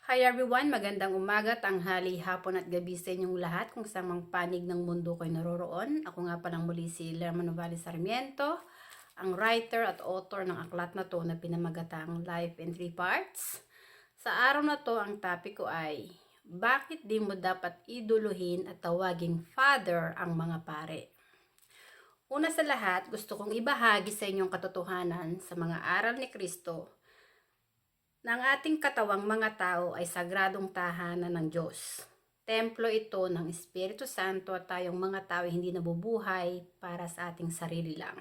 Hi everyone, magandang umaga, tanghali, hapon at gabi sa inyong lahat kung saan mang panig ng mundo ko'y naroroon. Ako nga palang muli si Lerma Novales Sarmiento, ang writer at author ng aklat na to na pinamagatang Life in 3 Parts. Sa araw na to, ang topic ko ay, bakit di mo dapat iduluhin at tawaging Father ang mga pare? Una sa lahat, gusto kong ibahagi sa inyong katotohanan sa mga aral ni Kristo na ang ating katawang mga tao ay sagradong tahanan ng Diyos. Templo ito ng Espiritu Santo at tayong mga tao hindi nabubuhay para sa ating sarili lang.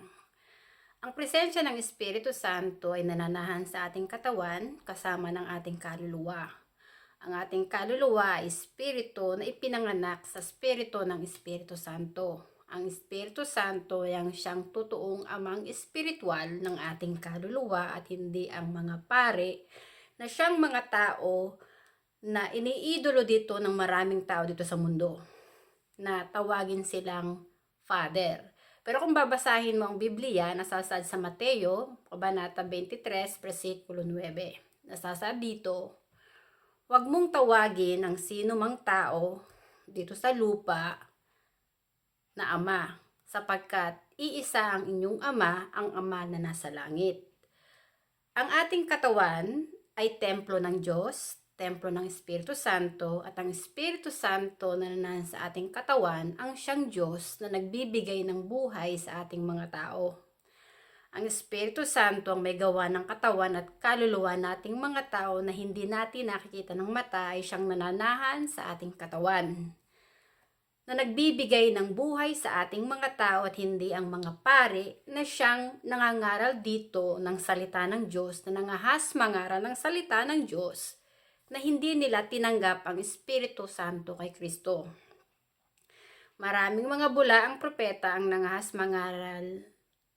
Ang presensya ng Espiritu Santo ay nananahan sa ating katawan kasama ng ating kaluluwa. Ang ating kaluluwa ay espiritu na ipinanganak sa espiritu ng Espiritu Santo. Ang Espiritu Santo ay ang siyang totoong amang espiritual ng ating kaluluwa at hindi ang mga pare na siyang mga tao na iniidolo dito ng maraming tao dito sa mundo na tawagin silang Father. Pero kung babasahin mo ang Biblia, nasasaad sa Mateo, Kabanata 23, versikulo 9. Nasasaad dito, huwag mong tawagin ang sino mang tao dito sa lupa na ama, sapagkat iisa ang inyong ama, ang ama na nasa langit. Ang ating katawan ay templo ng Diyos, templo ng Espiritu Santo, at ang Espiritu Santo na nananahan sa ating katawan ang siyang Diyos na nagbibigay ng buhay sa ating mga tao. Ang Espiritu Santo ang may gawa ng katawan at kaluluwa nating mga tao na hindi natin nakikita ng mata ay siyang nananahan sa ating katawan, na nagbibigay ng buhay sa ating mga tao at hindi ang mga pare na siyang nangangaral dito ng salita ng Diyos, na nangahas mangaral ng salita ng Diyos, na hindi nila tinanggap ang Espiritu Santo kay Kristo. Maraming mga bula ang propeta ang nangahas mangaral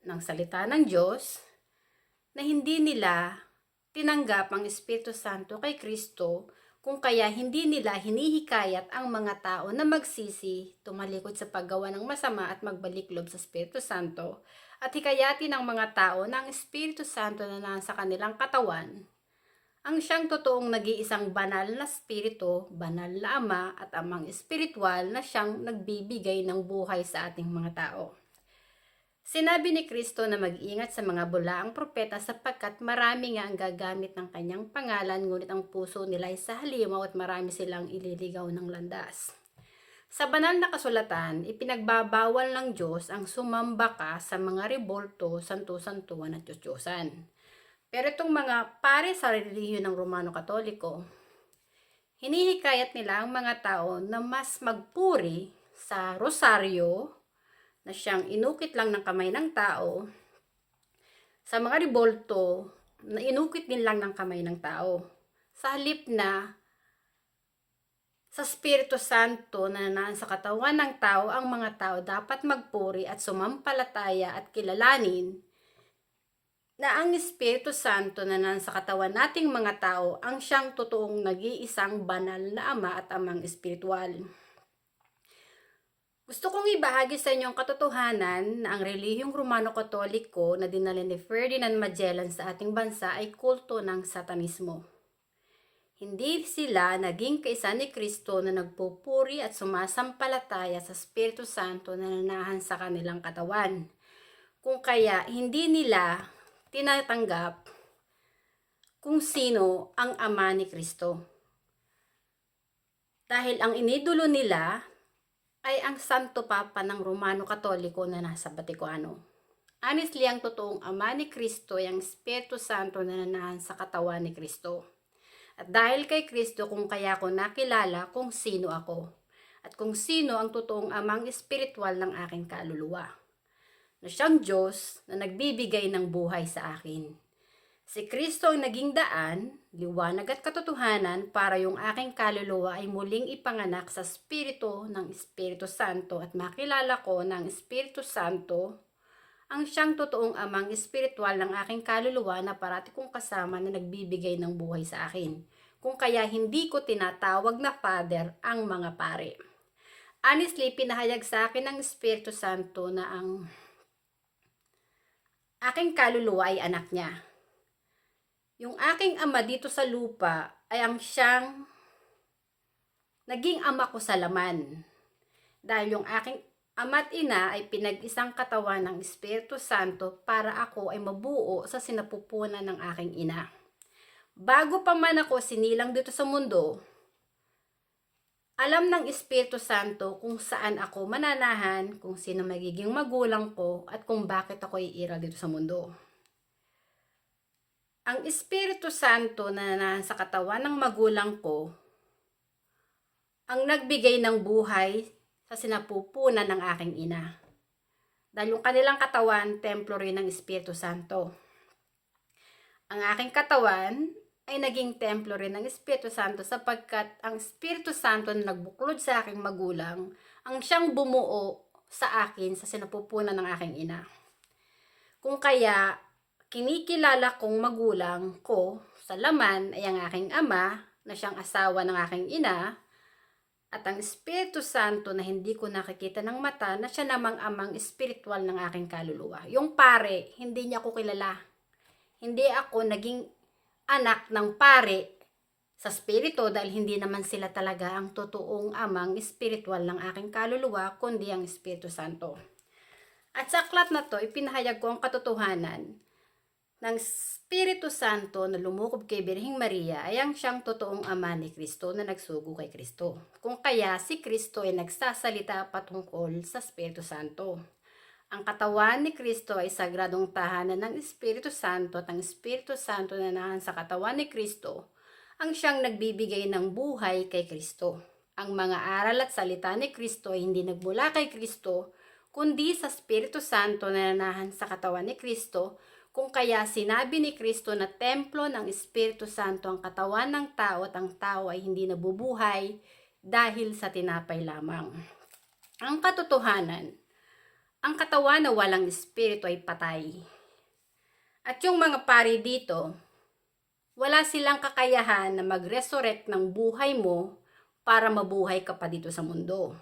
ng salita ng Diyos, na hindi nila tinanggap ang Espiritu Santo kay Kristo, kung kaya hindi nila hinihikayat ang mga tao na magsisi, tumalikod sa paggawa ng masama at magbalik loob sa Espiritu Santo, at hikayatin ang mga tao na ang Espiritu Santo na nasa kanilang katawan, ang siyang totoong nag-iisang banal na Espiritu, banal na Ama at Amang Espiritual na siyang nagbibigay ng buhay sa ating mga tao. Sinabi ni Kristo na mag-ingat sa mga bulaang propeta sapagkat marami nga ang gagamit ng kanyang pangalan, ngunit ang puso nila ay sa halimaw at marami silang ililigaw ng landas. Sa banal na kasulatan, ipinagbabawal ng Diyos ang sumamba ka sa mga rebolto, santo-santuan at Diyos-Diyosan. Pero itong mga pare sa relihiyon ng Romano Katoliko, hinihikayat nila ang mga tao na mas magpuri sa rosaryo na siyang inukit lang ng kamay ng tao, sa mga rebolto na inukit din lang ng kamay ng tao, sa halip na sa Espiritu Santo na nanaan sa katawan ng tao, ang mga tao dapat magpuri at sumampalataya at kilalanin na ang Espiritu Santo na nanaan sa katawan nating mga tao ang siyang totoong nag-iisang banal na Ama at Amang Espiritual. Gusto kong ibahagi sa inyo ang katotohanan na ang relihiyong Romano Katoliko na dinala ni Ferdinand Magellan sa ating bansa ay kulto ng Satanismo. Hindi sila naging kaisa ni Kristo na nagpupuri at sumasampalataya sa Espiritu Santo na nananahan sa kanilang katawan, kung kaya hindi nila tinatanggap kung sino ang Ama ni Kristo. Dahil ang inidolo nila ay ang Santo Papa ng Romano Katoliko na nasa Batikano. Honestly, ang totoong Ama ni Kristo ay ang Espiritu Santo na nananahan sa katawan ni Kristo. At dahil kay Kristo, kung kaya ko nakilala kung sino ako, at kung sino ang totoong Amang Espiritual ng aking kaluluwa, na siyang Diyos na nagbibigay ng buhay sa akin. Si Kristo ang naging daan, liwanag at katotohanan para yung aking kaluluwa ay muling ipanganak sa Espiritu ng Espiritu Santo at makilala ko ng Espiritu Santo ang siyang totoong amang espiritual ng aking kaluluwa na parati kong kasama na nagbibigay ng buhay sa akin. Kung kaya hindi ko tinatawag na Father ang mga pare. Honestly, pinahayag sa akin ng Espiritu Santo na ang aking kaluluwa ay anak niya. Yung aking ama dito sa lupa ay ang siyang naging ama ko sa laman. Dahil yung aking ama't ina ay pinag-isang katawan ng Espiritu Santo para ako ay mabuo sa sinapupunan ng aking ina. Bago pa man ako sinilang dito sa mundo, alam ng Espiritu Santo kung saan ako mananahan, kung sino magiging magulang ko, at kung bakit ako iiral dito sa mundo. Ang Espiritu Santo na nasa katawan ng magulang ko, ang nagbigay ng buhay sa sinapupunan ng aking ina. Dahil yung kanilang katawan, templo rin ng Espiritu Santo. Ang aking katawan ay naging templo rin ng Espiritu Santo sapagkat ang Espiritu Santo na nagbuklod sa aking magulang ang siyang bumuo sa akin sa sinapupunan ng aking ina. Kung kaya kinikilala kong magulang ko sa laman ay ang aking ama na siyang asawa ng aking ina at ang Espiritu Santo na hindi ko nakikita ng mata na siya namang amang espiritual ng aking kaluluwa. Yung pare, hindi niya ko kilala. Hindi ako naging anak ng pare sa spirito dahil hindi naman sila talaga ang totoong amang espiritual ng aking kaluluwa kundi ang Espiritu Santo. At sa aklat na to, ipinahayag ko ang katotohanan ng Espiritu Santo na lumukob kay Birheng Maria ay ang siyang totoong ama ni Kristo na nagsugo kay Kristo. Kung kaya si Kristo ay nagsasalita patungkol sa Espiritu Santo. Ang katawan ni Kristo ay sagradong tahanan ng Espiritu Santo at ang Espiritu Santo na nasa katawan ni Kristo ang siyang nagbibigay ng buhay kay Kristo. Ang mga aral at salita ni Kristo ay hindi nagmula kay Kristo kundi sa Espiritu Santo na nanahan sa katawan ni Kristo, kung kaya sinabi ni Kristo na templo ng Espiritu Santo ang katawan ng tao at ang tao ay hindi nabubuhay dahil sa tinapay lamang. Ang katotohanan, ang katawan na walang espiritu ay patay. At yung mga pari dito, wala silang kakayahan na mag-resurrect ng buhay mo para mabuhay ka pa dito sa mundo.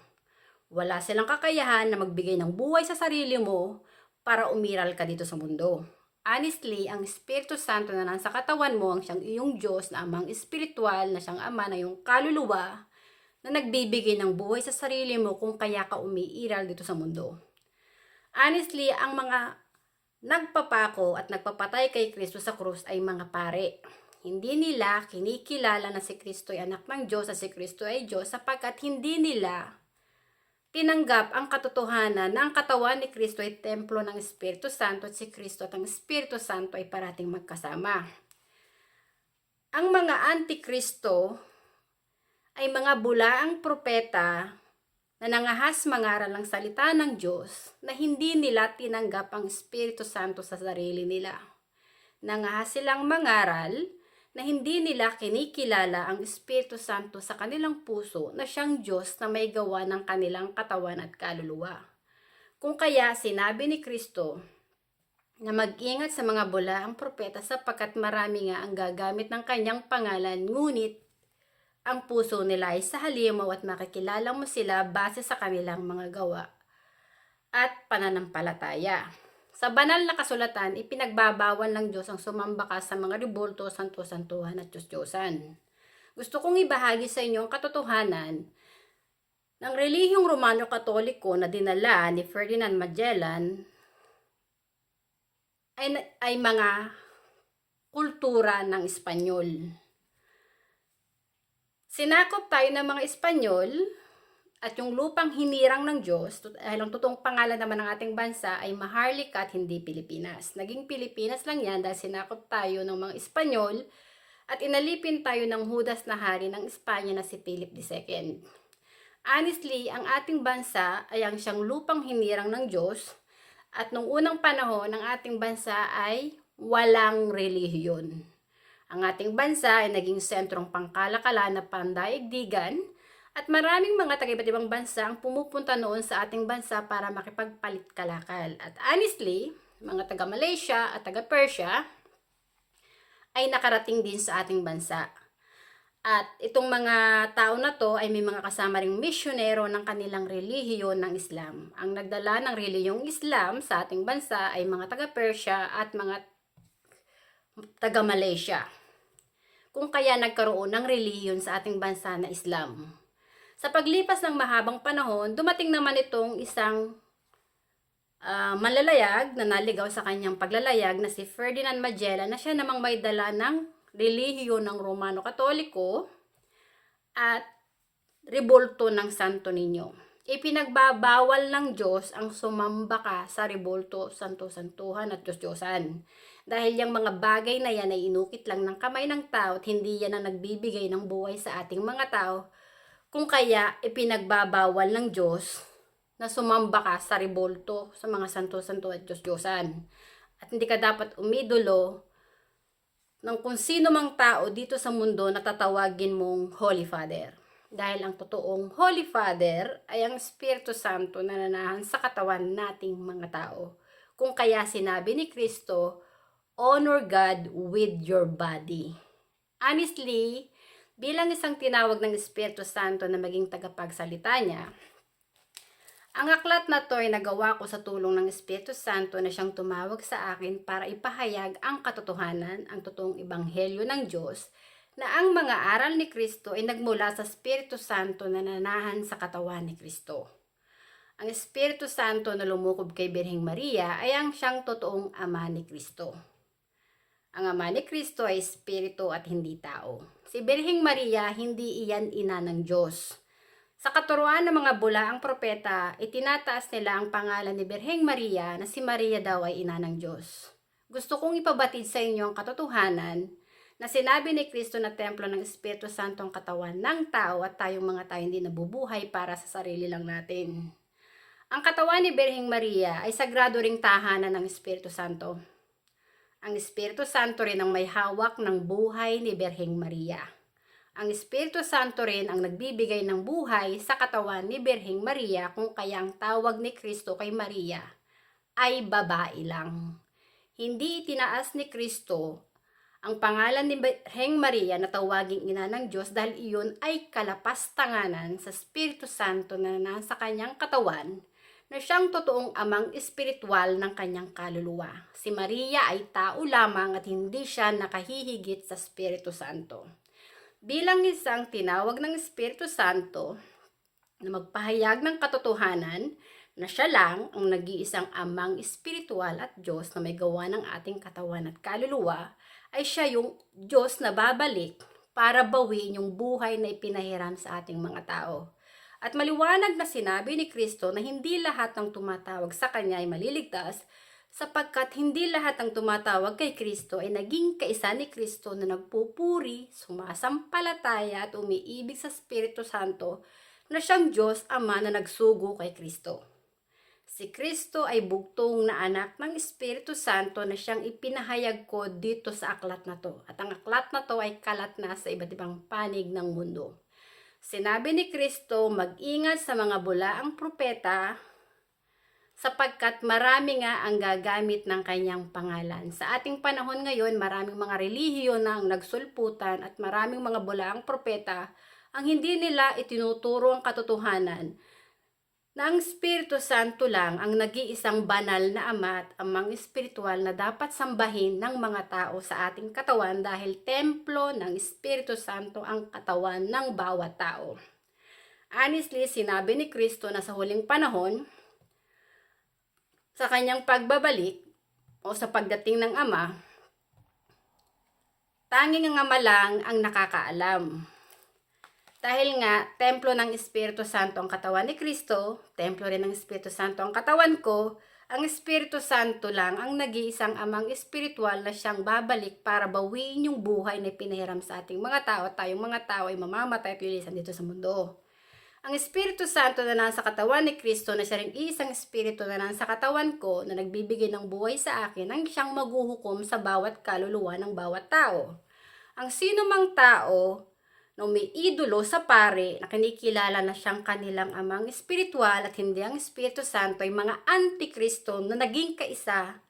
Wala silang kakayahan na magbigay ng buhay sa sarili mo para umiral ka dito sa mundo. Honestly, ang Espiritu Santo na nasa katawan mo ang siyang iyong Diyos na amang espiritual na siyang ama na iyong kaluluwa na nagbibigay ng buhay sa sarili mo kung kaya ka umiiral dito sa mundo. Honestly, ang mga nagpapako at nagpapatay kay Kristo sa krus ay mga pare. Hindi nila kinikilala na si Kristo ay anak ng Diyos at si Kristo ay Diyos sapagkat hindi nila tinanggap ang katotohanan na ang katawan ni Kristo ay templo ng Espiritu Santo at si Kristo at ang Espiritu Santo ay parating magkasama. Ang mga antikristo ay mga bulaang propeta na nangahas mangaral ng salita ng Diyos na hindi nila tinanggap ang Espiritu Santo sa sarili nila. Nangahas silang mangaral na hindi nila kinikilala ang Espiritu Santo sa kanilang puso na siyang Diyos na may gawa ng kanilang katawan at kaluluwa. Kung kaya sinabi ni Kristo na mag-ingat sa mga bulaang propeta sapagkat marami nga ang gagamit ng kanyang pangalan, ngunit ang puso nila ay sa halimaw at makikilala mo sila base sa kanilang mga gawa at pananampalataya. Sa banal na kasulatan, ipinagbabawal ng Diyos ang sumamba ka sa mga rebulto, santo-santuhan at Diyos-Diyosan. Gusto kong ibahagi sa inyo ang katotohanan ng relihiyong Romano-Katoliko na dinala ni Ferdinand Magellan ay mga kultura ng Espanyol. Sinakop tayo ng mga Espanyol at yung lupang hinirang ng Diyos, dahil ang totoong pangalan naman ng ating bansa ay Maharlika at hindi Pilipinas. Naging Pilipinas lang yan dahil sinakop tayo ng mga Espanyol at inalipin tayo ng Judas na hari ng Espanya na si Philip II. Honestly, ang ating bansa ay ang siyang lupang hinirang ng Diyos at nung unang panahon, ang ating bansa ay walang relihiyon. Ang ating bansa ay naging sentrong pangkalakalan na pandaigdigan at maraming mga taga-iba't ibang bansa ang pumupunta noon sa ating bansa para makipagpalit-kalakal. At honestly, mga taga-Malaysia at taga-Persia ay nakarating din sa ating bansa. At itong mga tao na to ay may mga kasama ring misyonero ng kanilang relihiyon ng Islam. Ang nagdala ng relihiyong Islam sa ating bansa ay mga taga-Persia at mga taga-Malaysia. kung kaya nagkaroon ng relihiyon sa ating bansa na Islam. Sa paglipas ng mahabang panahon, dumating naman itong isang manlalayag na naligaw sa kanyang paglalayag na si Ferdinand Magellan, na siya namang may dala ng relihiyon ng Romano Katoliko at rebulto ng Santo Niño. Ipinagbabawal ng Diyos ang sumamba ka sa rebulto, santo-santuhan at Diyos-Diyosan. Dahil yung mga bagay na yan ay inukit lang ng kamay ng tao at hindi yan ang nagbibigay ng buhay sa ating mga tao. Kung kaya ipinagbabawal ng Diyos na sumamba ka sa rebulto, sa mga santo-santo at Diyos-Diyosan. At hindi ka dapat umidolo ng kung sino mang tao dito sa mundo na tatawagin mong Holy Father. Dahil ang totoong Holy Father ay ang Espiritu Santo na nananahan sa katawan nating mga tao. Kung kaya sinabi ni Kristo, honor God with your body. Honestly, bilang isang tinawag ng Espiritu Santo na maging tagapagsalita niya, ang aklat na to ay nagawa ko sa tulong ng Espiritu Santo na siyang tumawag sa akin para ipahayag ang katotohanan, ang totoong ebanghelyo ng Diyos, na ang mga aral ni Kristo ay nagmula sa Espiritu Santo na nananahan sa katawan ni Kristo. Ang Espiritu Santo na lumukob kay Birheng Maria ay ang siyang totoong ama ni Kristo. Ang ama ni Kristo ay Espiritu at hindi tao. Si Birheng Maria, hindi iyan ina ng Diyos. Sa katuruan ng mga bulaang propeta, itinataas nila ang pangalan ni Birheng Maria na si Maria daw ay ina ng Diyos. Gusto kong ipabatid sa inyo ang katotohanan na sinabi ni Kristo na templo ng Espiritu Santo ang katawan ng tao at tayong mga tao hindi nabubuhay para sa sarili lang natin. Ang katawan ni Birheng Maria ay sagrado ring tahanan ng Espiritu Santo. Ang Espiritu Santo rin ang may hawak ng buhay ni Birheng Maria. Ang Espiritu Santo rin ang nagbibigay ng buhay sa katawan ni Birheng Maria, kung kaya ang tawag ni Kristo kay Maria ay babae lang. Hindi itinaas ni Kristo ang pangalan ni Birheng Maria na tawaging ina ng Diyos dahil iyon ay kalapastanganan sa Espiritu Santo na nasa kanyang katawan, na siyang totoong amang espiritual ng kanyang kaluluwa. Si Maria ay tao lamang at hindi siya nakahihigit sa Espiritu Santo. Bilang isang tinawag ng Espiritu Santo na magpahayag ng katotohanan na siya lang ang nag-iisang amang espiritual at Diyos na may gawa ng ating katawan at kaluluwa, ay siya yung Diyos na babalik para bawiin yung buhay na ipinahiram sa ating mga tao. At maliwanag na sinabi ni Kristo na hindi lahat ng tumatawag sa Kanya ay maliligtas, sapagkat hindi lahat ng tumatawag kay Kristo ay naging kaisa ni Kristo na nagpupuri, sumasampalataya at umiibig sa Espiritu Santo na siyang Diyos Ama na nagsugo kay Kristo. Si Kristo ay bugtong na anak ng Espiritu Santo na siyang ipinahayag ko dito sa aklat na to. At ang aklat na to ay kalat na sa iba't ibang panig ng mundo. Sinabi ni Kristo, mag-ingat sa mga bulaang propeta, sapagkat marami nga ang gagamit ng kanyang pangalan. Sa ating panahon ngayon, maraming mga relihiyon na ang nagsulputan at maraming mga bulaang propeta ang hindi nila itinuturo ang katotohanan na ang Espiritu Santo lang ang nag-iisang banal na ama at amang espiritual na dapat sambahin ng mga tao sa ating katawan, dahil templo ng Espiritu Santo ang katawan ng bawat tao. Honestly, sinabi ni Kristo na sa huling panahon, sa kanyang pagbabalik o sa pagdating ng Ama, tanging ang Ama lang ang nakakaalam. Dahil nga, templo ng Espiritu Santo ang katawan ni Kristo, templo rin ng Espiritu Santo ang katawan ko, ang Espiritu Santo lang ang nag-iisang amang espiritual na siyang babalik para bawiin yung buhay na pinahiram sa ating mga tao, at tayong mga tao ay mamamatay at lilisan dito sa mundo. Ang Espiritu Santo na nasa katawan ni Kristo, na siya rin isang Espiritu na nasa katawan ko, na nagbibigay ng buhay sa akin, ang siyang maghuhukom sa bawat kaluluwa ng bawat tao. Ang sino mang tao na may idolo sa pare na kinikilala na siyang kanilang amang espiritual at hindi ang Espiritu Santo ay mga antikristo na naging kaisa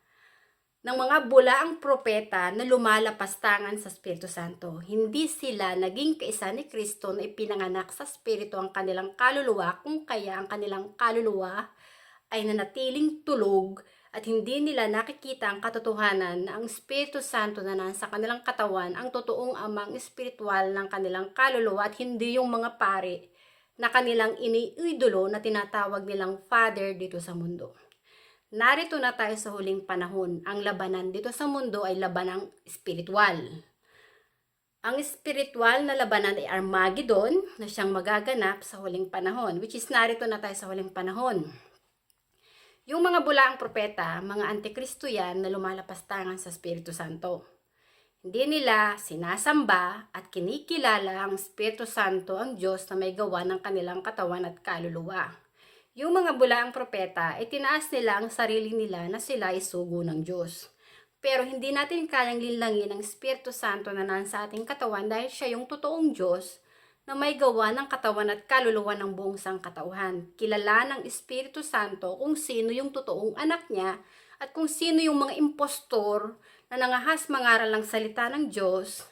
ng mga bulaang propeta na lumalapastangan sa Espiritu Santo. Hindi sila naging kaisa ni Kristo na ipinanganak sa Espiritu ang kanilang kaluluwa, kung kaya ang kanilang kaluluwa ay nanatiling tulog at hindi nila nakikita ang katotohanan na ang Espiritu Santo na nasa kanilang katawan ang totoong amang espiritual ng kanilang kaluluwa at hindi yung mga pari na kanilang iniidolo na tinatawag nilang Father dito sa mundo. Narito na tayo sa huling panahon. Ang labanan dito sa mundo ay labanang espiritual. Ang espiritual na labanan ay Armageddon na siyang magaganap sa huling panahon, which is narito na tayo sa huling panahon. Yung mga bulaang propeta, mga antikristo yan na lumalapastangan sa Espiritu Santo. Hindi nila sinasamba at kinikilala ang Espiritu Santo, ang Diyos na may gawa ng kanilang katawan at kaluluwa. Yung mga bulaang propeta, itinaas nila ang sarili nila na sila ay sugo ng Diyos. Pero hindi natin kayang linlangin ang Espiritu Santo na nasa ating katawan dahil siya yung totoong Diyos na may gawa ng katawan at kaluluwa ng buong sangkatauhan. Kilala ng Espiritu Santo kung sino yung totoong anak niya at kung sino yung mga impostor na nangahas mangaral ng salita ng Diyos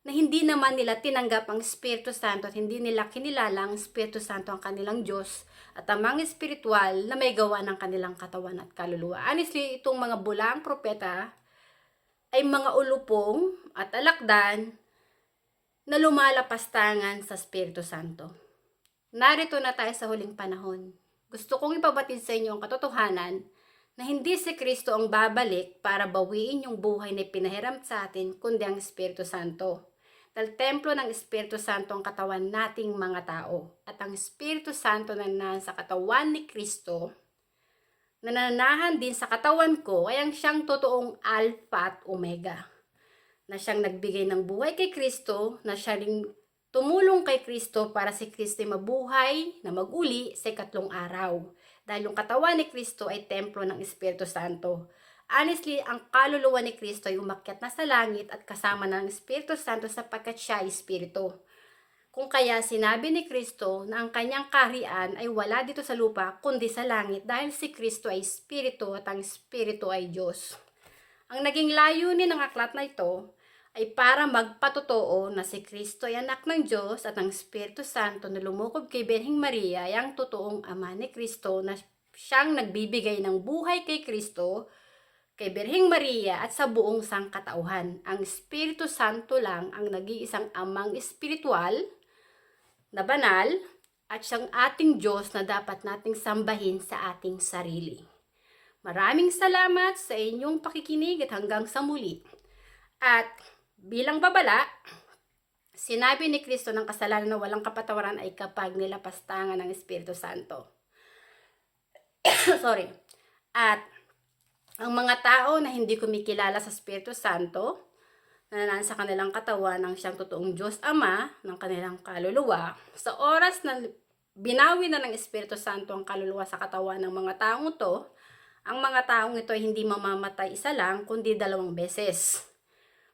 na hindi naman nila tinanggap ang Espiritu Santo at hindi nila kinilala ang Espiritu Santo ang kanilang Diyos at amang espiritual na may gawa ng kanilang katawan at kaluluwa. Honestly, itong mga bulaang propeta ay mga ulupong at alakdan na lumalapastangan sa Espiritu Santo. Narito na tayo sa huling panahon. Gusto kong ipabatid sa inyo ang katotohanan na hindi si Kristo ang babalik para bawiin yung buhay na pinahiram sa atin, kundi ang Espiritu Santo. Dahil templo ng Espiritu Santo ang katawan nating mga tao. At ang Espiritu Santo na nasa katawan ni Kristo, na nananahan din sa katawan ko, ay ang siyang totoong Alpha at Omega. Na siyang nagbigay ng buhay kay Kristo, na siya ring tumulong kay Kristo para si Kristo mabuhay na maguli sa ikatlong araw. Dahil yung katawan ni Kristo ay templo ng Espiritu Santo. Honestly, ang kaluluwa ni Kristo ay umakyat na sa langit at kasama ng Espiritu Santo sapagkat siya ay Espiritu. Kung kaya sinabi ni Kristo na ang kanyang kaharian ay wala dito sa lupa kundi sa langit dahil si Kristo ay Espiritu at ang Espiritu ay Diyos. Ang naging layunin ng aklat na ito ay para magpatotoo na si Kristo ay anak ng Diyos at ang Espiritu Santo na lumukob kay Birheng Maria ay ang totoong ama ni Kristo na siyang nagbibigay ng buhay kay Kristo, kay Birheng Maria at sa buong sangkatauhan. Ang Espiritu Santo lang ang nag-iisang amang espiritual na banal at siyang ating Diyos na dapat nating sambahin sa ating sarili. Maraming salamat sa inyong pakikinig at hanggang sa muli. At bilang babala, sinabi ni Kristo ng kasalanan na walang kapatawaran ay kapag nilapastangan ng Espiritu Santo. Sorry. At ang mga tao na hindi kumikilala sa Espiritu Santo, na nasa kanilang katawan ng siyang totoong Diyos Ama, ng kanilang kaluluwa, sa oras na binawi na ng Espiritu Santo ang kaluluwa sa katawan ng mga taong ito, ang mga taong ito ay hindi mamamatay isa lang, kundi 2 beses.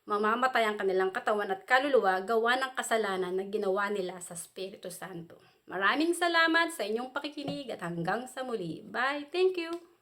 Mamamatay ang kanilang katawan at kaluluwa gawa ng kasalanan na ginawa nila sa Espiritu Santo. Maraming salamat sa inyong pakikinig at hanggang sa muli. Bye! Thank you!